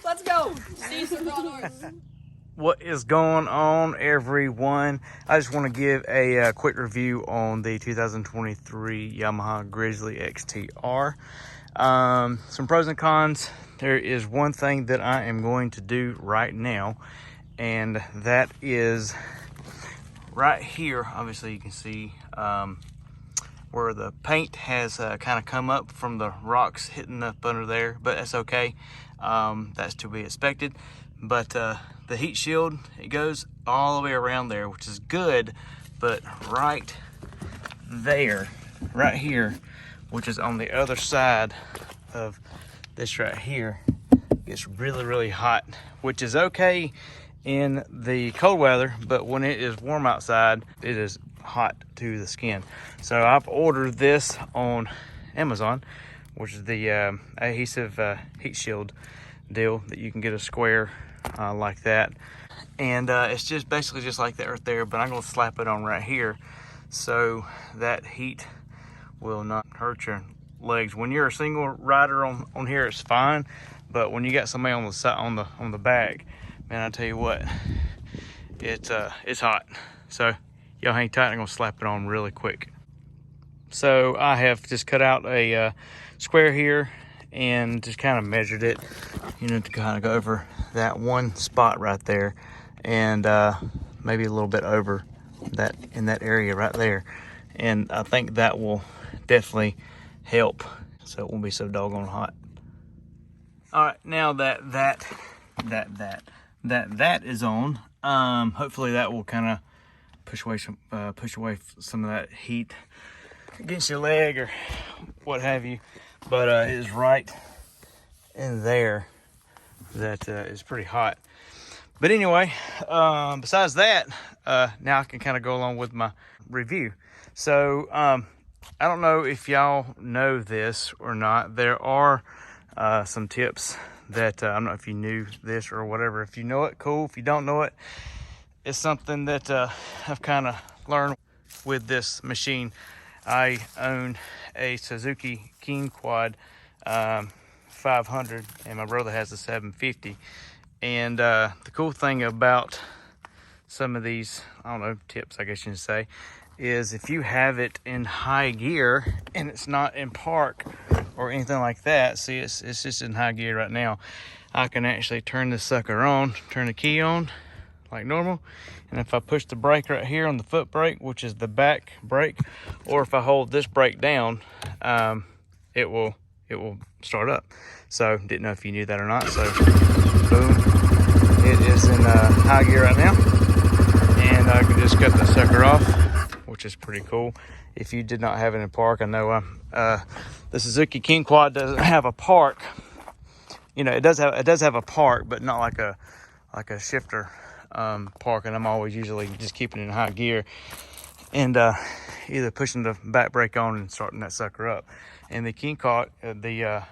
Let's go. What is going on, everyone? I just want to give a quick review on the 2023 Yamaha Grizzly XTR. Some pros and cons. There is one thing that I am going to do right now, and that is right here. Obviously, you can see where the paint has kind of come up from the rocks hitting up under there, but that's okay. That's to be expected. But the heat shield, it goes all the way around there, which is good. But right there, right here, which is on the other side of this right here, gets really, really hot, which is okay in the cold weather, but when it is warm outside, it is hot to the skin. So I've ordered this on Amazon, which is the adhesive heat shield deal that you can get a square like that, and it's just basically just like that right there, but I'm going to slap it on right here so that heat will not hurt your legs. When you're a single rider on here, it's fine, but when you got somebody on the side, on the back, man, I tell you what, it's hot. So y'all hang tight, I'm going to slap it on really quick. So I have just cut out a square here and just kind of measured it, you know, to kind of go over that one spot right there, and maybe a little bit over that in that area right there. And I think that will definitely help, so it won't be so doggone hot. All right, now that is on, hopefully that will kind of push away some of that heat against your leg or what have you. But it is right in there that is pretty hot. But anyway, besides that, now I can kind of go along with my review. So I don't know if y'all know this or not. There are some tips that I don't know if you knew this or whatever. If you know it, cool. If you don't know it, it's something that I've kind of learned with this machine. I own a Suzuki King Quad 500, and my brother has a 750. And the cool thing about some of these, I don't know, tips, I guess you can say, is if you have it in high gear and it's not in park or anything like that, see, it's just in high gear right now, I can actually turn this sucker on, turn the key on like normal, and if I push the brake right here on the foot brake, which is the back brake, or if I hold this brake down, it will start up. So didn't know if you knew that or not. So boom, it is in high gear right now, and I can just cut the sucker off, which is pretty cool. If you did not have it in park, I know the Suzuki King Quad doesn't have a park. You know, it does have a park, but not like a shifter park, and I'm always usually just keeping it in high gear and either pushing the back brake on and starting that sucker up. And the King Quad, the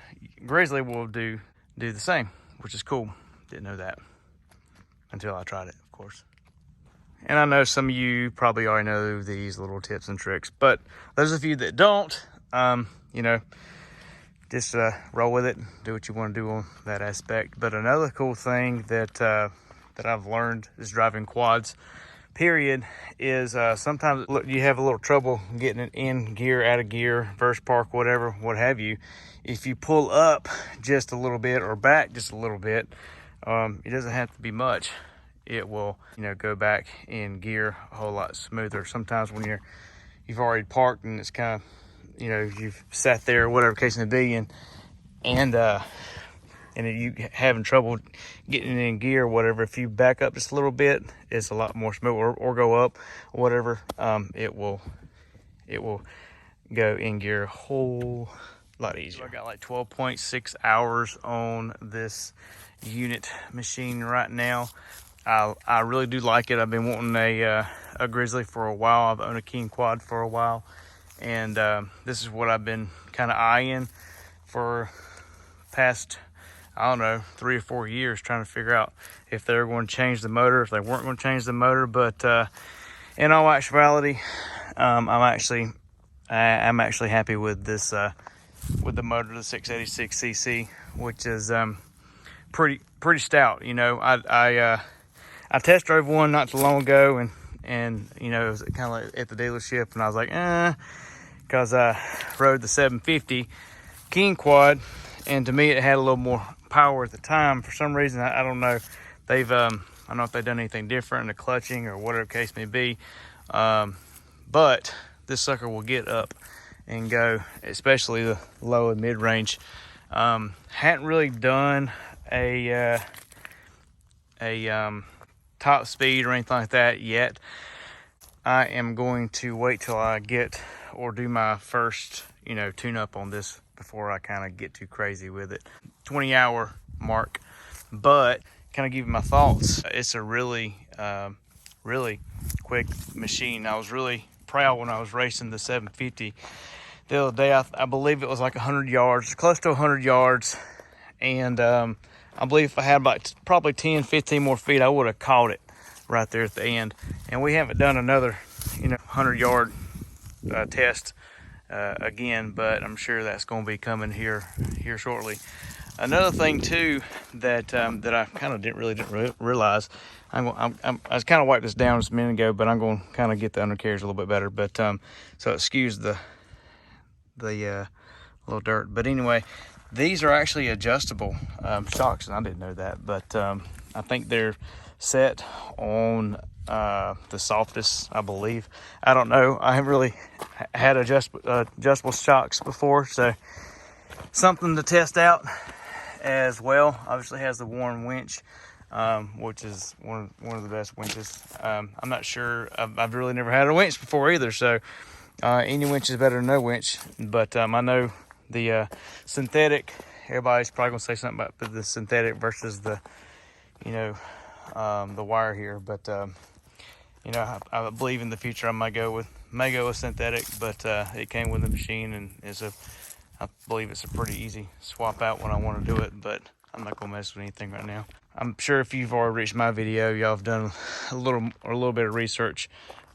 Grizzly will do the same, which is cool. Didn't know that until I tried it, of course. And I know some of you probably already know these little tips and tricks, but those of you that don't, you know, just roll with it, do what you want to do on that aspect. But another cool thing that I've learned is driving quads, period, is sometimes you have a little trouble getting it in gear, out of gear, verse park, whatever, what have you. If you pull up just a little bit or back just a little bit, it doesn't have to be much. It will, you know, go back in gear a whole lot smoother. Sometimes when you've already parked and it's kind of, you know, you've sat there or whatever case may be, and you having trouble getting in gear or whatever, if you back up just a little bit, it's a lot more smooth, or go up or whatever, it will go in gear a whole lot easier. So I got like 12.6 hours on this unit machine right now. I really do like it. I've been wanting a Grizzly for a while. I've owned a King Quad for a while, and this is what I've been kind of eyeing for past, I don't know, 3 or 4 years, trying to figure out if they were going to change the motor, if they weren't going to change the motor. But in all actuality, I'm actually I'm actually happy with this, with the motor, the 686cc, which is pretty stout. You know, I test drove one not too long ago, and you know, it was kind of like at the dealership, and I was like, because I rode the 750 King Quad, and to me it had a little more power at the time. For some reason, I don't know. They've I don't know if they've done anything different in the clutching or whatever the case may be. But this sucker will get up and go, especially the low and mid range. Hadn't really done a top speed or anything like that yet. I am going to wait till I get or do my first, you know, tune up on this before I kind of get too crazy with it. 20-hour mark, but kind of give you my thoughts. It's a really quick machine. I was really proud when I was racing the 750 the other day. I believe it was like 100 yards, close to 100 yards, and I believe if I had about probably 10-15 more feet, I would have caught it right there at the end. And we haven't done another, you know, 100-yard test again, but I'm sure that's going to be coming here shortly. Another thing too that I kind of didn't realize, I was kind of wiped this down just a minute ago, but I'm going to kind of get the undercarriage a little bit better. But so excuse the little dirt. But anyway, these are actually adjustable shocks, and I didn't know that. But I think they're set on the softest, I believe. I don't know. I haven't really had adjustable shocks before, so something to test out as well. Obviously has the Warren winch, which is one of the best winches. I'm not sure. I've really never had a winch before either, so any winch is better than no winch. But I know the synthetic, everybody's probably gonna say something about the synthetic versus the, you know, the wire here. But you know, I believe in the future I may go with synthetic, but it came with the machine, and I believe it's a pretty easy swap out when I want to do it, but I'm not gonna mess with anything right now. I'm sure if you've already reached my video, y'all have done a little bit of research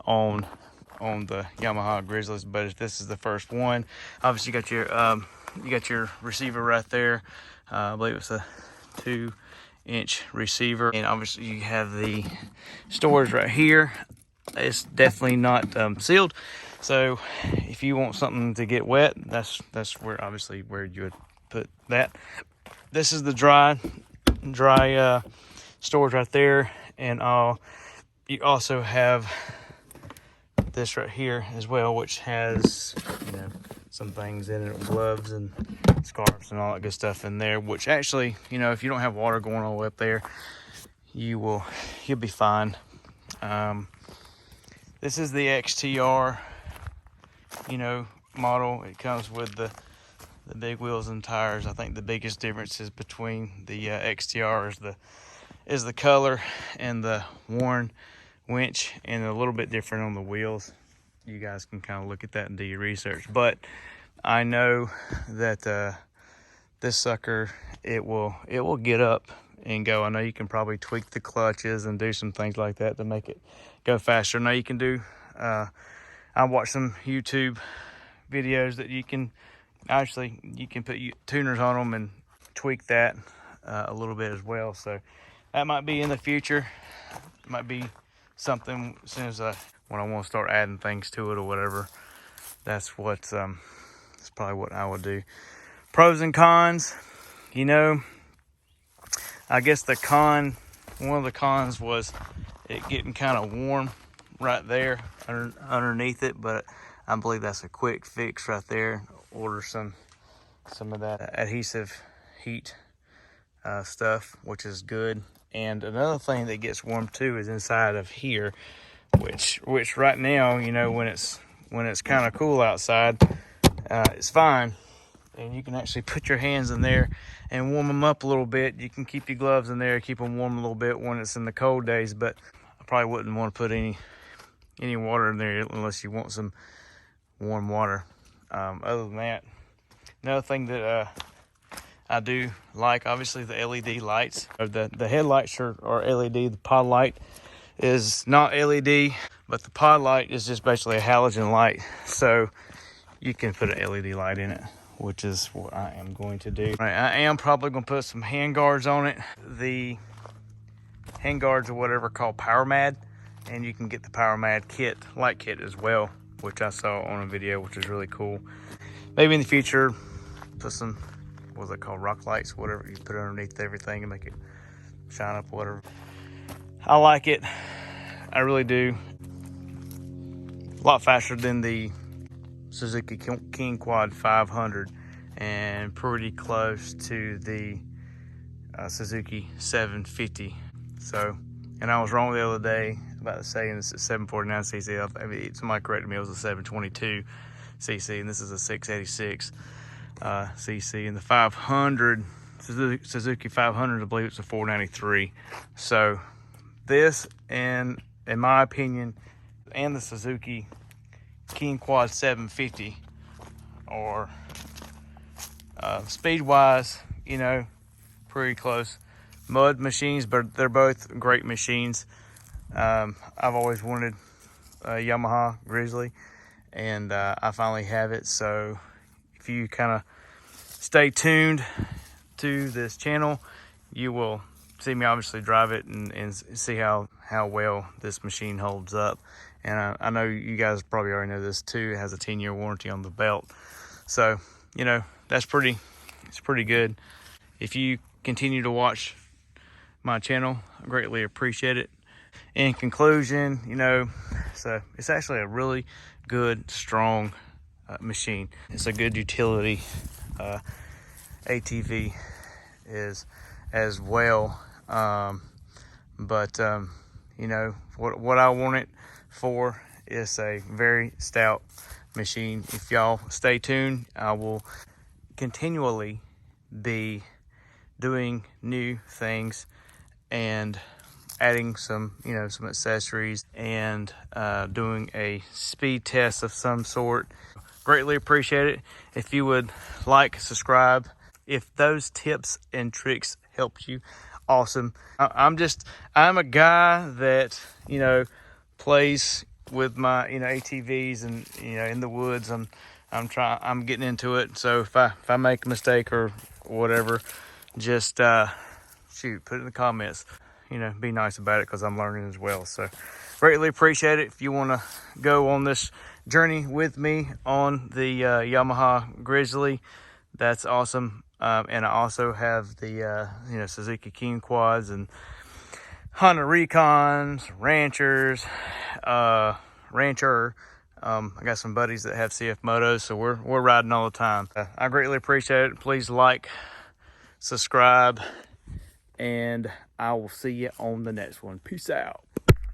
on the Yamaha Grizzlies, but if this is the first one, obviously you got your receiver right there. I believe it's a 2-inch receiver, and obviously you have the storage right here. It's definitely not sealed, so if you want something to get wet, that's where you would put that. This is the dry storage right there, and you also have this right here as well, which has, you know, some things in it, gloves and scarves and all that good stuff in there, which actually, you know, if you don't have water going all the way up there, you'll be fine. This is the XTR, you know, model. It comes with the big wheels and tires. I think the biggest difference is between the XTR is the color and the Warren winch, and a little bit different on the wheels. You guys can kind of look at that and do your research, but I know that this sucker, it will get up and go. I know you can probably tweak the clutches and do some things like that to make it go faster. Now you can do I watched some YouTube videos that you can put tuners on them and tweak that a little bit as well. So that might be in the future. It might be something as soon as when I want to start adding things to it or whatever. That's probably what I would do. Pros and cons, you know, I guess one of the cons was it getting kind of warm right there underneath it, but I believe that's a quick fix right there. Order some of that adhesive heat stuff, which is good. And another thing that gets warm too is inside of here, which right now, you know, when it's kind of cool outside, it's fine, and you can actually put your hands in there and warm them up a little bit. You can keep your gloves in there, keep them warm a little bit when it's in the cold days, but I probably wouldn't want to put any water in there unless you want some warm water. Other than that, another thing that I do like, obviously, the LED lights. The headlights are LED. The pod light is not LED, but the pod light is just basically a halogen light. So you can put an LED light in it, which is what I am going to do. All right, I am probably gonna put some hand guards on it. The hand guards or whatever called Power Mad, and you can get the Power Mad kit, light kit as well, which I saw on a video, which is really cool. Maybe in the future, put some, what's it called, rock lights, whatever, you put it underneath everything and make it shine up, whatever. I like it, I really do. A lot faster than the Suzuki King Quad 500 and pretty close to the Suzuki 750. So, and I was wrong the other day about saying it's a 749cc. I mean, somebody corrected me, it was a 722cc, and this is a 686 cc. And the 500, Suzuki 500, I believe it's a 493. So this, and in my opinion, and the Suzuki King Quad 750 are speed wise, you know, pretty close. Mud machines, but they're both great machines. I've always wanted a Yamaha Grizzly, and I finally have it. So if you kind of stay tuned to this channel, you will see me obviously drive it and see how well this machine holds up. And I know you guys probably already know this too. It has a 10-year warranty on the belt. So, you know, it's pretty good. If you continue to watch my channel, I greatly appreciate it. In conclusion, you know, so it's actually a really good, strong machine. It's a good utility ATV is as well. You know, what I want it for is a very stout machine. If y'all stay tuned, I will continually be doing new things and adding some, you know, some accessories and doing a speed test of some sort. Greatly appreciate it. If you would like, subscribe. If those tips and tricks helped you, awesome. I'm a guy that, you know, plays with my, you know, ATVs and, you know, in the woods. I'm getting into it. So if I make a mistake or whatever, just shoot, put it in the comments. You know, be nice about it, because I'm learning as well. So greatly appreciate it. If you want to go on this journey with me on the Yamaha Grizzly, that's awesome. And I also have the you know, Suzuki King Quads and Honda Recons, Ranchers, Rancher. I got some buddies that have CF Motos, so we're riding all the time. I greatly appreciate it. Please like, subscribe, and I will see you on the next one. Peace out.